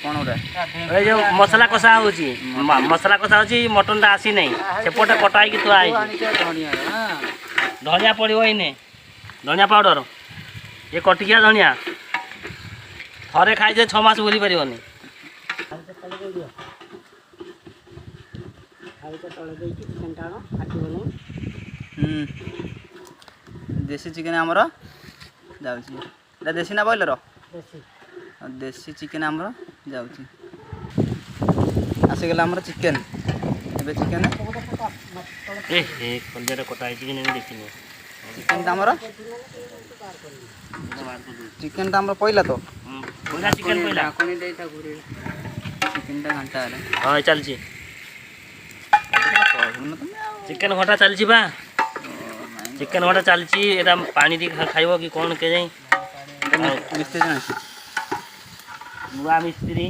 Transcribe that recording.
कौन गोटे ए जो मसला कषा होची मसला कषा होची मटन टा आसी नहीं सेपटे कटाई की थुआ आई धनिया पड़ो इने धनिया पाउडर ये कटिकिया धनिया थरे खाई 6 मास भूली पारिबनी देसी चिकेन आमर जाउची एटा देसी ना बॉयलर देसी चिकेन आमर जाउची आसीगला आमर चिकेन एबे चिकेन ए कलजेटा कटाई कि नहीं देखिनी चिकेन आमर चिकेन आमर पहिला तो पहिला चिकेन पहिला चिकेन टा घंटा है हां चलची चिकेन घटा चलची बा चिकेन घटा चलची एटा पानी दी खाइबो कि कोन के जाई मिस्त्री नुआ मिस्त्री